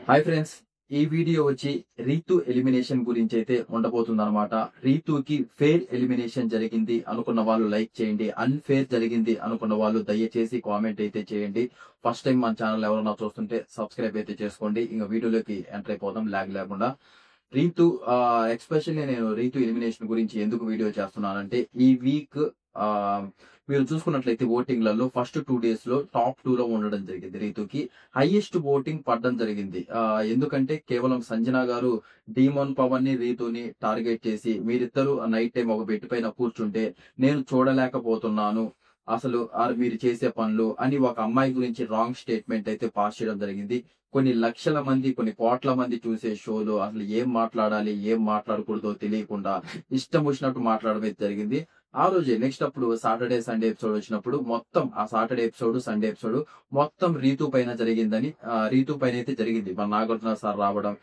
Hi friends, ఈ video వచ్చి Ritu elimination గురించి అయితే ఉండబోతుందన్నమాట. రీతుకి ఫెయిర్ ఎలిమినేషన్ జరిగింది అనుకున్న వాళ్ళు లైక్ చేయండి. అన్ఫేర్ జరిగింది అనుకున్న వాళ్ళు దయచేసి కామెంట్ అయితే చేయండి. ఫస్ట్ టైం మన ఛానల్ ఎవరైనా చూస్తుంటే సబ్స్క్రైబ్ అయితే చేసుకోండి. ఇంకా వీడియోలోకి ఎంటర్ అయిపోదాం లాగ్ లేకుండా. రీతు ఎక్స్పెషల్లీ నేను రీతు ఎలిమినేషన్ గురించి ఎందుకు వీడియో చేస్తున్నానంటే, ఈ వీక్ మీరు చూసుకున్నట్లయితే ఓటింగ్లలో ఫస్ట్ 2 డేస్ లో టాప్ 2 లో ఉండడం జరిగింది. రీతుకి హైయెస్ట్ ఓటింగ్ పడడం జరిగింది. ఎందుకంటే కేవలం సంజన గారు డీమోన్ పవన్ ని రీతుని టార్గెట్ చేసి, మీరిద్దరు నైట్ టైం ఒక బెడ్ పైన కూర్చుంటే నేను చూడలేకపోతున్నాను అసలు మీరు చేసే పనులు అని ఒక అమ్మాయి గురించి రాంగ్ స్టేట్మెంట్ అయితే పాస్ చేయడం జరిగింది. కొన్ని లక్షల మంది, కొన్ని కోట్ల మంది చూసే షోలో అసలు ఏం మాట్లాడాలి, ఏం మాట్లాడకూడదో తెలియకుండా ఇష్టం వచ్చినట్టు మాట్లాడడం అయితే జరిగింది. ఆ రోజే నెక్స్ట్ అప్పుడు సాటర్డే సండే ఎపిసోడ్ వచ్చినప్పుడు మొత్తం ఆ సాటర్డే ఎపిసోడ్ సండే ఎపిసోడ్ మొత్తం రీతు పైన జరిగిందని, రీతు పైన అయితే జరిగింది. మన నాగార్జున సార్ రావడం,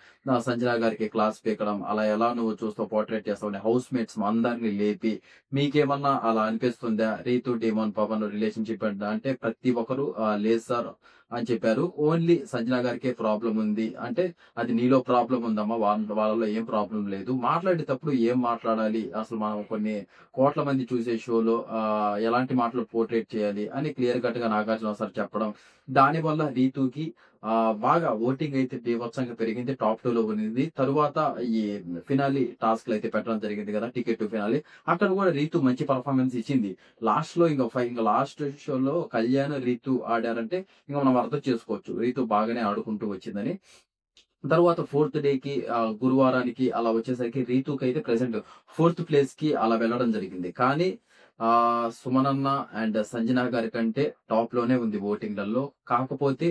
సంజన గారికి క్లాస్ పీకడం, అలా ఎలా నువ్వు చూస్తావు, పోర్ట్రేట్ చేస్తావు, హౌస్ మేట్స్ అందరినీ లేపి మీకేమన్నా అలా అనిపిస్తుందా రీతు డీమోన్ పవన్ రిలేషన్షిప్ అంటే ప్రతి ఒక్కరు లేదు సార్ అని చెప్పారు. ఓన్లీ సంజన గారికే ప్రాబ్లం ఉంది అంటే అది నీలో ప్రాబ్లం ఉందమ్మా, వాళ్ళలో ఏం ప్రాబ్లం లేదు. మాట్లాడేటప్పుడు ఏం మాట్లాడాలి, అసలు మనం కొన్ని కోట్ల మంది చూసే షోలో ఎలాంటి మాటలు పోర్ట్రేట్ చేయాలి అని క్లియర్ కట్ గా నాగార్జున సార్ చెప్పడం, దాని వల్ల రీతుకి బాగా ఓటింగ్ అయితే బీభత్సంగా పెరిగింది. టాప్ 2 లో ఉన్నింది. తరువాత ఈ ఫినాలి టాస్క్ అయితే పెట్టడం జరిగింది కదా, టికెట్ టు ఫినాలి. అక్కడ కూడా రీతు మంచి పర్ఫార్మెన్స్ ఇచ్చింది. లాస్ట్ లో ఇంకా లాస్ట్ షోలో కళ్యాణ్ రీతు ఆడారంటే ఇంకా మనం అర్థం చేసుకోవచ్చు రీతు బాగానే ఆడుకుంటూ వచ్చిందని. తర్వాత 4th డేకి గురువారానికి అలా వచ్చేసరికి రీతుకి అయితే ప్రెసెంట్ 4th ప్లేస్ కి అలా వెళ్ళడం జరిగింది. కానీ సుమనన్న అండ్ సంజన గారి కంటే టాప్ లోనే ఉంది ఓటింగ్లలో. కాకపోతే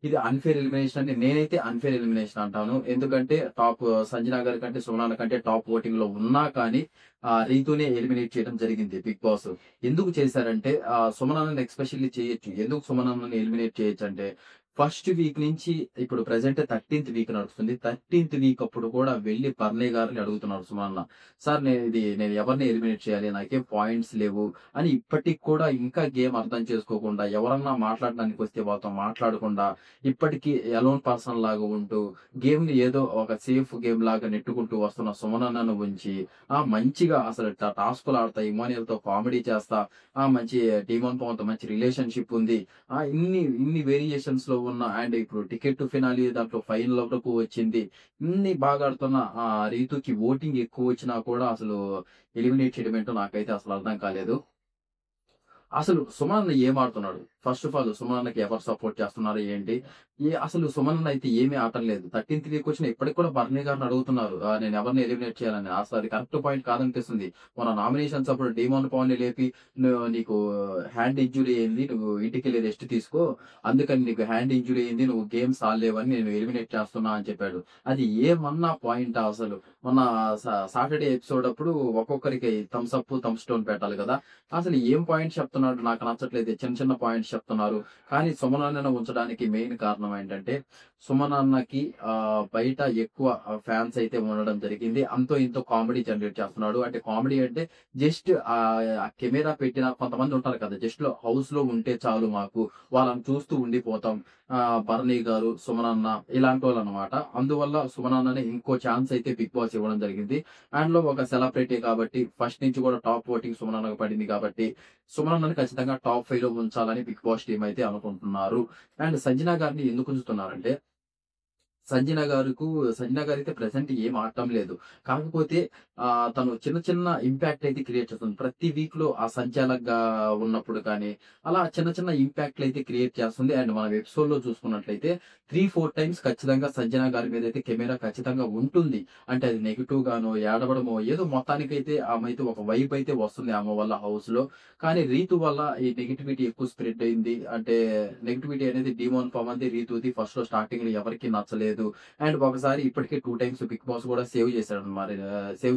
ఇది అన్ఫేర్ ఎలిమినేషన్ అని నేనైతే అన్ఫేర్ ఎలిమినేషన్ అంటాను. ఎందుకంటే టాప్ సంజన గారి కంటే సుమనన్న కంటే టాప్ ఓటింగ్ లో ఉన్నా కానీ రీతునే ఎలిమినేట్ చేయడం జరిగింది బిగ్ బాస్. ఎందుకు చేశారంటే సుమనన్నని ఎక్స్పెషల్లీ చేయొచ్చు. ఎందుకు సుమనన్నని ఎలిమినేట్ చేయొచ్చు అంటే, ఫస్ట్ వీక్ నుంచి ఇప్పుడు ప్రెసెంట్ 13th వీక్ నడుస్తుంది. 13th వీక్ అప్పుడు కూడా వెళ్లి పర్ణయ్ గారిని అడుగుతున్నాడు సుమనన్న, సార్ నేను ఎవరిని ఎలిమినేట్ చేయాలి, నాకేం పాయింట్స్ లేవు అని. ఇప్పటికి కూడా ఇంకా గేమ్ అర్థం చేసుకోకుండా, ఎవరన్నా మాట్లాడడానికి వస్తే వాళ్ళతో మాట్లాడకుండా, ఇప్పటికీ అలోన్ పర్సన్ లాగా ఉంటూ గేమ్ ని ఏదో ఒక సేఫ్ గేమ్ లాగా నెట్టుకుంటూ వస్తున్న సుమనన్నను ఉంచి మంచిగా అసలు టాస్కులు ఆడతా, ఇమానియల్ తో కామెడీ చేస్తా, మంచి డీమోన్ పవన్ తో మంచి రిలేషన్షిప్ ఉంది, ఇన్ని వేరియేషన్స్ లో ఉన్న, అండ్ ఇప్పుడు టికెట్ టు ఫినాలి దాంట్లో ఫైనల్ వరకు వచ్చింది, ఇన్ని బాగా ఆడుతున్న రీతుకి ఓటింగ్ ఎక్కువ వచ్చినా కూడా అసలు ఎలిమినేట్ చేయడం ఏంటో నాకైతే అసలు అర్థం కాలేదు. అసలు సుమనన్న ఏం ఆడుతున్నాడు? ఫస్ట్ ఆఫ్ ఆల్ సుమనన్నకి ఎవరు సపోర్ట్ చేస్తున్నారు ఏంటి? అసలు సుమనన్న అయితే ఏమీ ఆడటం లేదు. 13th వీక్ వచ్చిన ఇప్పటికి కూడా బర్నీ గారిని అడుగుతున్నారు నేను ఎవరిని ఎలిమినేట్ చేయాలని. అసలు అది కరెక్ట్ పాయింట్ కాదనిపిస్తుంది. మన నామినేషన్స్ అప్పుడు డీమోన్ పవన్ ని లేపి, నీకు హ్యాండ్ ఇంజురీ అయింది, నువ్వు ఇంటికెళ్ళి రెస్ట్ తీసుకో, అందుకని నీకు హ్యాండ్ ఇంజురీ అయింది, నువ్వు గేమ్స్ ఆడలేవని నేను ఎలిమినేట్ చేస్తున్నా అని చెప్పాడు. అది ఏమన్నా పాయింట్? అసలు మొన్న సాటర్డే ఎపిసోడ్ అప్పుడు ఒక్కొక్కరికి థమ్స్ అప్ థమ్స్ డౌన్ పెట్టాలి కదా, అసలు ఏం పాయింట్ చెప్తున్నాడు నాకు నచ్చట్లేదు. చిన్న చిన్న పాయింట్స్ చెప్తున్నారు. కానీ సుమనన్నను ఉంచడానికి మెయిన్ కారణం ఏంటంటే, సుమనన్నకి బయట ఎక్కువ ఫ్యాన్స్ అయితే ఉండడం జరిగింది. అంతో ఇంతో కామెడీ జనరేట్ చేస్తున్నాడు. అంటే కామెడీ అంటే జస్ట్ కెమెరా పెట్టిన కొంతమంది ఉంటారు కదా, జస్ట్ లో హౌస్ లో ఉంటే చాలు మాకు, వాళ్ళని చూస్తూ ఉండిపోతాం, భరణి గారు, సుమనన్న ఇలాంటి వాళ్ళు అనమాట. అందువల్ల సుమనన్నని ఇంకో ఛాన్స్ అయితే బిగ్ బాస్ ఇవ్వడం జరిగింది. అండ్ లో ఒక సెలబ్రిటీ కాబట్టి ఫస్ట్ నుంచి కూడా టాప్ ఓటింగ్ సుమనన్నకు పడింది కాబట్టి సుమనన్నని ఖచ్చితంగా టాప్ 5 లో ఉంచాలని బిగ్ బాస్ టీం అయితే అనుకుంటున్నారు. అండ్ సంజన గారిని ఎందుకు ఉంచుతున్నారంటే, సంజన గారు అయితే ప్రెసెంట్ ఏం ఆడటం లేదు. కాకపోతే తను చిన్న చిన్న ఇంపాక్ట్ అయితే క్రియేట్ చేస్తుంది. ప్రతి వీక్ లో ఆ సంచాలకగా ఉన్నప్పుడు కానీ అలా చిన్న చిన్న ఇంపాక్ట్లు అయితే క్రియేట్ చేస్తుంది. అండ్ మనం ఎపిసోడ్ లో చూసుకున్నట్లయితే 3-4 టైమ్స్ ఖచ్చితంగా సంజన గారి మీద అయితే కెమెరా ఖచ్చితంగా ఉంటుంది. అంటే అది నెగిటివ్ గానో, ఏడవడమో, ఏదో మొత్తానికైతే ఆమె అయితే ఒక వైబ్ అయితే వస్తుంది ఆమె వల్ల హౌస్ లో. కానీ రీతు వల్ల ఈ నెగిటివిటీ ఎక్కువ స్ప్రెడ్ అయింది. అంటే నెగిటివిటీ అనేది డీమోన్ పవన్ది, రీతుది ఫస్ట్ లో స్టార్టింగ్ లో ఎవరికి నచ్చలేదు. లేదు. అండ్ ఒకసారి ఇప్పటికే 2 టైమ్స్ బిగ్ బాస్ కూడా సేవ్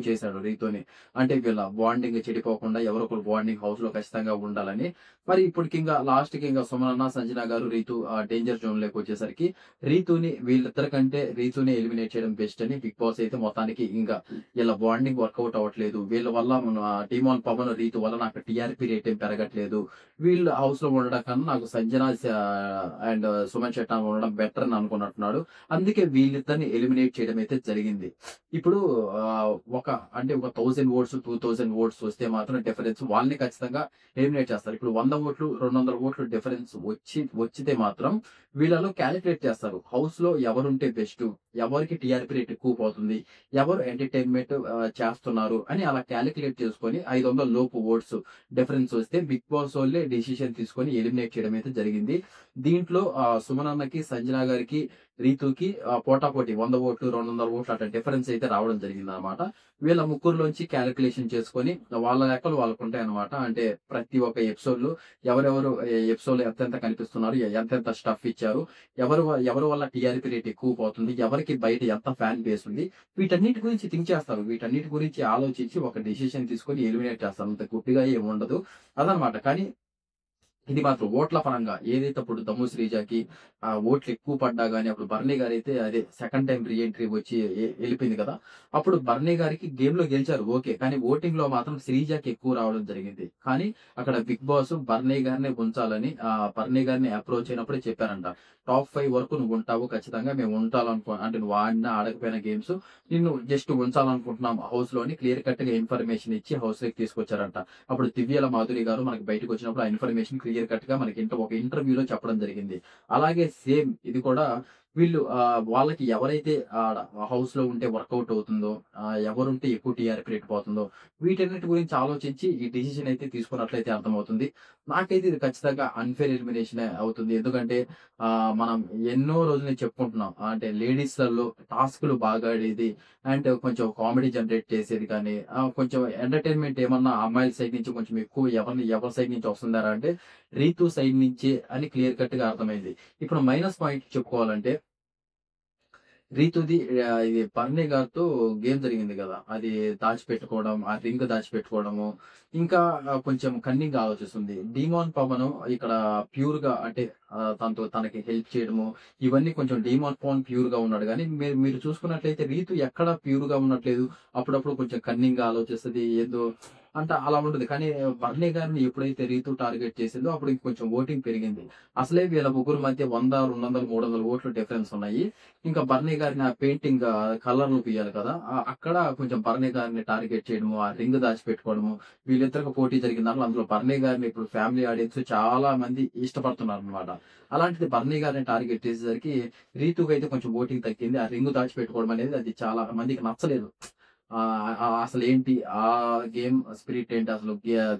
చేశాడు రీతూని. అంటే వీళ్ళ బాండింగ్ చెడిపోకుండా ఎవరో ఒకరు బాండింగ్ హౌస్ లో ఖచ్చితంగా ఉండాలని. మరి ఇప్పటికి ఇంకా లాస్ట్ కి ఇంకా సుమనన్న, సంజన గారు, రీతు డేంజర్ జోన్ లోకి వచ్చేసరికి వీళ్ళిద్దరి కంటే రీతూని ఎలిమినేట్ చేయడం బెస్ట్ అని బిగ్ బాస్ అయితే మొత్తానికి ఇంకా వీళ్ళ బాండింగ్ వర్కౌట్ అవ్వట్లేదు. వీళ్ళ వల్ల టీమాన్ పవన్, రీతు వల్ల నాకు టీఆర్పీ రేట్ ఏం పెరగట్లేదు. వీళ్ళు హౌస్ లో ఉండడం కన్నా నాకు సంజన అండ్ సుమన్ శెట్టి ఉండడం బెటర్ అని అనుకున్నట్టున్నాడు. అందుకే వీళ్ళిద్దరిని ఎలిమినేట్ చేయడం అయితే జరిగింది. ఇప్పుడు ఆ, ఒక అంటే ఒక 1000 ఓట్స్ 2000 ఓట్స్ వస్తే మాత్రం డిఫరెన్స్ వాళ్ళని ఖచ్చితంగా ఎలిమినేట్ చేస్తారు. ఇప్పుడు 100 ఓట్లు 200 ఓట్లు డిఫరెన్స్ వచ్చితే మాత్రం వీళ్ళలో క్యాలిక్యులేట్ చేస్తారు. హౌస్ లో ఎవరుంటే బెస్ట్, ఎవరికి టీఆర్పీ రేట్ ఎక్కువ పోతుంది, ఎవరు ఎంటర్టైన్మెంట్ చేస్తున్నారు అని అలా క్యాలిక్యులేట్ చేసుకొని 500 లోపు ఓట్స్ డిఫరెన్స్ వస్తే బిగ్ బాస్ వాళ్ళే డెసిషన్ తీసుకొని ఎలిమినేట్ చేయడం అయితే జరిగింది. దీంట్లో సుమనన్నకి, సంజన గారికి, రీతుకి పోటాపోటీ 100 ఓట్లు 200 ఓట్లు అట్లా డిఫరెన్స్ అయితే రావడం జరిగింది అనమాట. వీళ్ళ ముగ్గురులోంచి క్యాలిక్యులేషన్ చేసుకొని వాళ్ళ లెక్కలు వాళ్ళకు ఉంటాయి అనమాట. అంటే ప్రతి ఒక్క ఎపిసోడ్ లో ఎవరెవరు ఎపిసోడ్ లో ఎంతెంత కనిపిస్తున్నారు, ఎంతెంత స్టఫ్ ఇచ్చారు, ఎవరి వల్ల టీఆర్పీ రేట్ ఎక్కువ పోతుంది, ఎవరికి బయట ఎంత ఫ్యాన్ బేస్ ఉంది, వీటన్నిటి గురించి థింక్ చేస్తారు. వీటన్నిటి గురించి ఆలోచించి ఒక డెసిషన్ తీసుకొని ఎలిమినేట్ చేస్తారు. అంత గుడ్డిగా ఏమి ఉండదు అదనమాట. కానీ ఇది మాత్రం ఓట్ల పరంగా ఏదైతే అప్పుడు దమ్ము శ్రీజాకి ఓట్లు ఎక్కువ పడ్డా గానీ, అప్పుడు బర్నీ గారు అయితే అదే సెకండ్ టైం రీఎంట్రీ వచ్చి వెళ్ళిపోయింది కదా, అప్పుడు బర్నీ గారికి గేమ్ లో గెలిచారు ఓకే, కానీ ఓటింగ్ లో మాత్రం శ్రీజాకి ఎక్కువ రావడం జరిగింది. కానీ అక్కడ బిగ్ బాస్ బర్నీ గారిని ఉంచాలని బర్నీ గారిని అప్రోచ్ అయినప్పుడే చెప్పారంట, టాప్ 5 వరకు నువ్వు ఉంటావు ఖచ్చితంగా, మేము అంటే నువ్వు ఆడినా ఆడకపోయిన గేమ్స్ నిన్ను జస్ట్ ఉంచాలనుకుంటున్నాం హౌస్ లోని క్లియర్ కట్ గా ఇన్ఫర్మేషన్ ఇచ్చి హౌస్ లోకి తీసుకొచ్చారంట. అప్పుడు దివ్యాల మాధురి గారు మనకి బయటకు వచ్చినప్పుడు ఆ ఇన్ఫర్మేషన్ క్లియర్ కట్ గా మనకి ఒక ఇంటర్వ్యూలో చెప్పడం జరిగింది. అలాగే సేమ్ ఇది కూడా వీళ్ళు వాళ్ళకి ఎవరైతే హౌస్ లో ఉంటే వర్కౌట్ అవుతుందో, ఎవరుంటే ఎక్కువ టీఆర్పీ రేట్ పోతుందో వీటన్నిటి గురించి ఆలోచించి ఈ డిసిషన్ అయితే తీసుకున్నట్లయితే అర్థమవుతుంది. నాకైతే ఇది ఖచ్చితంగా అన్ఫేర్ ఎలిమినేషన్ అవుతుంది. ఎందుకంటే మనం ఎన్నో రోజులు నుంచి చెప్పుకుంటున్నాం, అంటే లేడీస్ లలో టాస్క్లు బాగా ఆడేది అండ్ కొంచెం కామెడీ జనరేట్ చేసేది, కానీ కొంచెం ఎంటర్టైన్మెంట్ ఏమన్నా అమ్మాయిల సైడ్ నుంచి కొంచెం ఎక్కువ ఎవరి సైడ్ నుంచి వస్తుందారా అంటే రీతు సైడ్ నుంచే అని క్లియర్ కట్ గా అర్థమైంది. ఇప్పుడు మైనస్ పాయింట్ చెప్పుకోవాలంటే రీతుది ఇది బర్నీ గారితో గేమ్ జరిగింది కదా, అది దాచిపెట్టుకోవడం, ఆ రింగ్ దాచిపెట్టుకోవడము, ఇంకా కొంచెం కన్నింగ్ ఆలోచిస్తుంది. డీమాన్ పవన్ ఇక్కడ ప్యూర్ గా అంటే తనకి హెల్ప్ చేయడము, ఇవన్నీ కొంచెం డీమాన్ పవన్ ప్యూర్ గా ఉన్నాడు. కానీ మీరు చూసుకున్నట్లయితే రీతు ఎక్కడ ప్యూర్ గా ఉన్నట్లేదు, అప్పుడప్పుడు కొంచెం కన్నింగ్ గా ఆలోచిస్తుంది ఏదో అంటే అలా ఉంటుంది. కానీ బర్నీ గారిని ఎప్పుడైతే రీతు టార్గెట్ చేసిందో అప్పుడు ఇంకొంచెం ఓటింగ్ పెరిగింది. అసలే వీళ్ళ ముగ్గురు మధ్య 100, 200, 300 ఓట్లు డిఫరెన్స్ ఉన్నాయి. ఇంకా బర్నీ గారిని ఆ పెయింటింగ్ కలర్లు తీయాలి కదా, అక్కడ కొంచెం బర్నీ గారిని టార్గెట్ చేయడము, ఆ రింగ్ దాచిపెట్టుకోవడము, వీళ్ళిద్దరికి పోటీ జరిగిన దాంట్లో అందులో బర్నీ గారిని ఇప్పుడు ఫ్యామిలీ ఆడియన్స్ చాలా మంది ఇష్టపడుతున్నారు అనమాట. అలాంటిది బర్నీ గారిని టార్గెట్ చేసేసరికి రీతుకి అయితే కొంచెం ఓటింగ్ తగ్గింది. ఆ రింగ్ దాచిపెట్టుకోవడం అనేది అది చాలా మందికి నచ్చలేదు. అసలు ఏంటి ఆ గేమ్ స్పిరిట్ ఏంటి, అసలు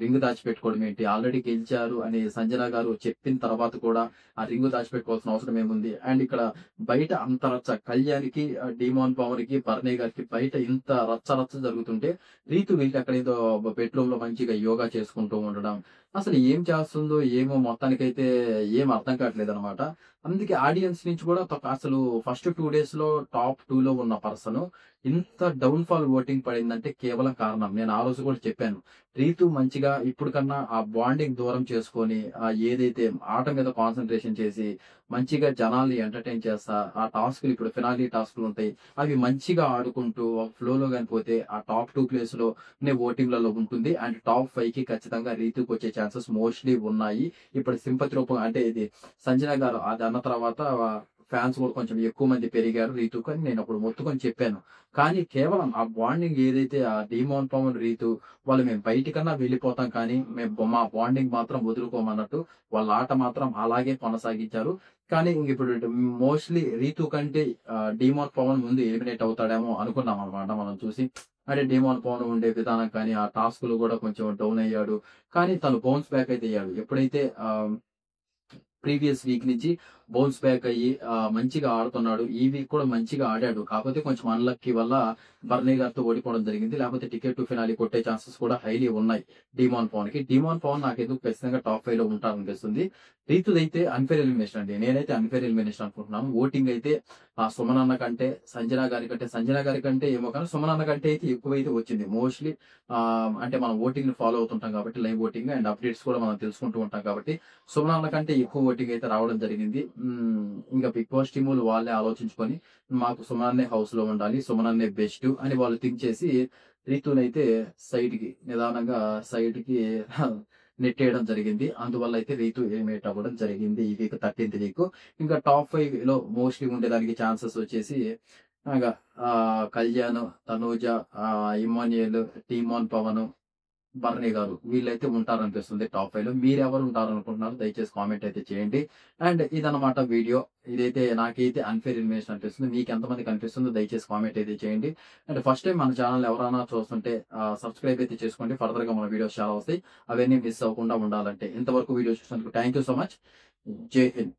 రింగ్ దాచిపెట్టుకోవడం ఏంటి, ఆల్రెడీ గెలిచారు అని సంజన గారు చెప్పిన తర్వాత కూడా ఆ రింగ్ దాచిపెట్టుకోవాల్సిన అవసరం ఏముంది. అండ్ ఇక్కడ బయట అంత రచ్చ, కళ్యాణ్కి, డిమాన్ పవన్ కి, బర్నీ గారికి బయట ఇంత రచ్చ రచ్చ జరుగుతుంటే రీతు వెళ్ళి అక్కడ ఏదో బెడ్రూమ్ లో మంచిగా యోగా చేసుకుంటూ ఉండడం, అసలు ఏం చేస్తుందో ఏమో మొత్తానికైతే ఏం అర్థం కావట్లేదు అనమాట. అందుకే ఆడియన్స్ నుంచి కూడా అసలు ఫస్ట్ 2 days లో టాప్ 2 లో ఉన్న పర్సన్ ఇంత డౌన్ ఫాల్ ఓటింగ్ పడిందంటే కేవలం కారణం నేను ఆ రోజు కూడా చెప్పాను, రీతు మంచిగా ఇప్పుడు కన్నా ఆ బాండింగ్ దూరం చేసుకొని ఏదైతే ఆట మీద కాన్సన్ట్రేషన్ చేసి మంచిగా జనాల్ని ఎంటర్టైన్ చేస్తా, ఆ టాస్క్లు ఇప్పుడు ఫినాలి టాస్క్లు ఉంటాయి అవి మంచిగా ఆడుకుంటూ ఫ్లోలో కానిపోతే ఆ టాప్ 2 ప్లేస్ లో ఓటింగ్లలో ఉంటుంది. అండ్ టాప్ 5 కి ఖచ్చితంగా రీతుకి వచ్చే ఛాన్సెస్ మోస్ట్లీ ఉన్నాయి. ఇప్పుడు సింపతి రూపం అంటే ఇది సంజన గారు అది అన్న తర్వాత ఫ్యాన్స్ కూడా కొంచెం ఎక్కువ మంది పెరిగారు రీతుకు అని నేను అప్పుడు మొత్తుకొని చెప్పాను. కానీ కేవలం ఆ బాండింగ్ ఏదైతే ఆ డీమాన్ పవన్ రీతు వాళ్ళు మేము బయటికన్నా వెళ్ళిపోతాం కానీ మేము మా బాండింగ్ మాత్రం వదులుకోమన్నట్టు వాళ్ళ ఆట మాత్రం అలాగే కొనసాగించారు. కానీ ఇప్పుడు మోస్ట్లీ రీతు కంటే డీమాన్ పవన్ ముందు ఎలిమినేట్ అవుతాడేమో అనుకున్నాం అనమాట మనం చూసి. అంటే డీమాన్ పవన్ ఉండే విధానం కానీ ఆ టాస్క్లు కూడా కొంచెం డౌన్ అయ్యాడు, కానీ తను బౌన్స్ బ్యాక్ అయితే అయ్యాడు. ఎప్పుడైతే ప్రీవియస్ వీక్ నుంచి బౌన్స్ బ్యాక్ అయ్యి మంచిగా ఆడుతున్నాడు. ఈ వీక్ కూడా మంచిగా ఆడాడు. కాకపోతే కొంచెం అన్లక్కీ వల్ల బర్నీ గారితో ఓడిపోవడం జరిగింది. లేకపోతే టికెట్ టు ఫినాలి కొట్టే ఛాన్సెస్ కూడా హైలీ ఉన్నాయి డీమాన్ పవన్ కి. డీమాన్ పవన్ నాకెందుకు ఖచ్చితంగా టాప్ 5 లో ఉంటారనిపిస్తుంది. రీతుదైతే అన్ఫేర్ ఎలిమినేషన్ అండి. నేనైతే అన్ఫేర్ ఎలిమినేషన్ అనుకుంటున్నాను. ఓటింగ్ అయితే సుమన్ అన్న కంటే, సంజన గారి కంటే ఏమో కానీ సుమన్ అన్న కంటే అయితే ఎక్కువైతే వచ్చింది. మోస్ట్లీ అంటే మనం ఓటింగ్ ని ఫాలో అవుతుంటాం కాబట్టి, లైవ్ ఓటింగ్ అండ్ అప్డేట్స్ కూడా మనం తెలుసుకుంటూ ఉంటాం కాబట్టి సుమన్ అన్న కంటే ఎక్కువ ఓటింగ్ అయితే రావడం జరిగింది. ఇంకా బిగ్ బాస్ టీములు వాళ్ళే ఆలోచించుకొని మాకు సుమన్ అన్నే హౌస్ లో ఉండాలి, సుమన్ అన్నే బెస్ట్ అని వాళ్ళు థింక్ చేసి రీతునైతే నిదానంగా సైడ్ కి నెట్టేయడం జరిగింది. అందువల్ల అయితే రీతు ఎలిమినేట్ అవ్వడం జరిగింది ఈ వీక్ 13th వీక్. ఇంకా టాప్ 5 లో మోస్ట్లీ ఉండేదానికి ఛాన్సెస్ వచ్చేసి ఇంకా కళ్యాణ్, తనూజ, ఇమాన్యుయల్, టీమాన్ పవన్, బర్నీ గారు వీళ్ళైతే ఉంటారనిపిస్తుంది టాప్ 5 లో. మీరెవరు ఉంటారనుకుంటున్నారు దయచేసి కామెంట్ అయితే చేయండి. అండ్ ఇదన్నమాట వీడియో. ఇదైతే నాకైతే అన్ఫేర్ ఎలిమినేషన్ అనిపిస్తుంది. మీకు ఎంతమందికి అనిపిస్తుందో దయచేసి కామెంట్ అయితే చేయండి. అండ్ ఫస్ట్ టైం మన ఛానల్ ఎవరైనా చూస్తుంటే సబ్స్క్రైబ్ అయితే చేసుకోండి. ఫర్దర్ గా మన వీడియోస్ చాలా వస్తాయి. అవన్నీ మిస్ అవ్వకుండా ఉండాలంటే. ఇంతవరకు వీడియో చూసినందుకు థ్యాంక్ యూ సో మచ్. జై హింద్.